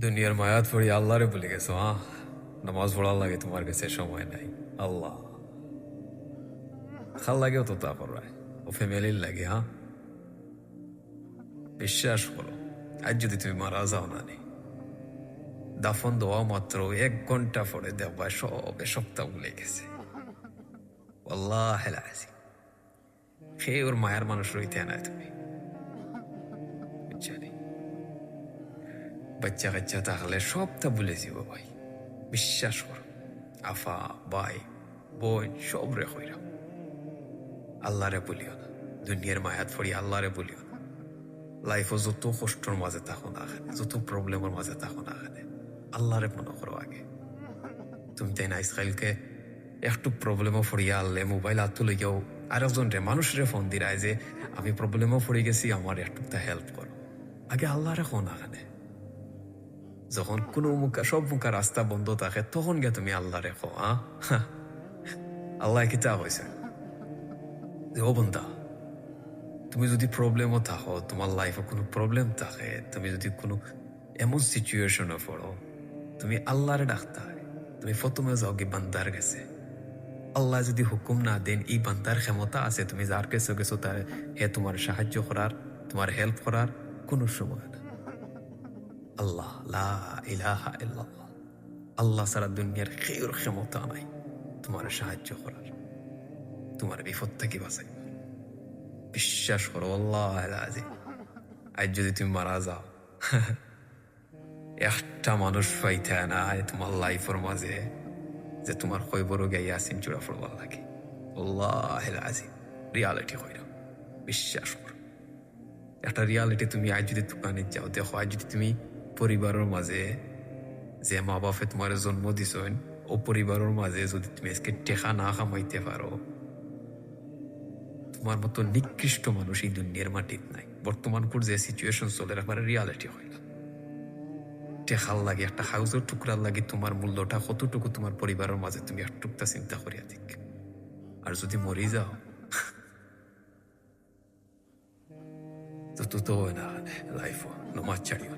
দুনিয়ার মায়াত পড়ি আল্লাহরে ভুলে গেছো। নামাজ পড়ার লাগে তোমার কাছে সময় নাই। আল্লাহ খাল লাগেও তো তা করায় ও ফ্যামিলির লাগে। বিশ্বাস করো, আজ যদি তুমি মারা যাও না নি, দাফন দেওয়া মাত্র 1 ঘন্টা পরে দেখবা সবে সপ্তাহ ভুলে গেছে। আল্লাহ হেলাসি সে ওর মায়ের মানুষ রইতে না তুমি বুঝছানি। বাচ্চা কাচ্চা থাকলে সবটা ভুলে যাব ভাই, বিশ্বাস করো। আফা ভাই বোন সব রে হইরা আল্লাহরে বলিও না। দুনিয়ার মায়াত পড়ি আল্লাহরে বলিও না। লাইফও যত কষ্টর মাঝে থাকো না এখানে, যত প্রবলেমের মাঝে থাকো না এখানে, আল্লাহরে মনে করো আগে। তুমি তাই না ইসরায়েলকে একটু প্রবলেমও পড়িয়া আনলে মোবাইল হাত তুলে গিয়েও আরেকজন রে মানুষরে ফোন দিরায় যে আমি প্রবলেমও পড়ে গেছি, আমার একটু হেল্প করো। আগে আল্লাহরে ফোন এখানে। যখন কোনো সব মুখা রাস্তা বন্ধ থাকে তখন গে তুমি আল্লাহরে খো। আল্লাহ কিতা হয়েছে যে ও বন্ধা, তুমি যদি প্রবলেমও থাকো, তোমার লাইফে কোনো প্রবলেম থাকে, তুমি যদি কোনো এমন সিচুয়েশনে পড়ো, তুমি আল্লাহরে ডাকতে হয়। তুমি প্রথমে যাও কি বান্দার গেছে। আল্লাহ যদি হুকুম না দেন, এই বান্দার ক্ষমতা আছে তুমি যার কাছে গেছো তার হে তোমার সাহায্য করার, তোমার হেল্প করার কোনো সময় না। আল্লাহ লা ইলাহা ইল্লাল্লাহ, আল্লাহ সারা দুনিয়ার কেউর ক্ষমতা নাই তোমার সাহায্য করার, তোমার বিপদ থেকে বাঁচাই। বিশ্বাস করো আল্লাহ আজ যদি তুমি মারা যাও, একটা মানুষ পাইতে না তোমার লাইফের মাঝে যে তোমার কইবরও গাই আসিন চূড়া পড়বার লাগে। আল্লাহ আজি রিয়ালিটি হইল, বিশ্বাস করো। একটা রিয়ালিটি তুমি আজ যদি দোকানে যাও দেখো, আজ যদি তুমি পরিবারের মাঝে যে মা বাপে তোমার জন্ম দিছেন ও পরিবারের মাঝে যদি তুমি আজকে টেকা না কামাইতে পারো, তোমার মতো নিকৃষ্ট মানুষ এই দুনিয়ার মাটিত নাই। বর্তমান যে সিচুয়েশন চলে একবার রিয়ালিটি হইল। টেকার লাগে একটা হাউসের টুকরার লাগে তোমার মূল্যটা কতটুকু তোমার পরিবারের মাঝে তুমি একটুকটা চিন্তা করিয়া দিক। আর যদি মরি যাও তো হয় না লাইফ নমাজ ছাড়িও।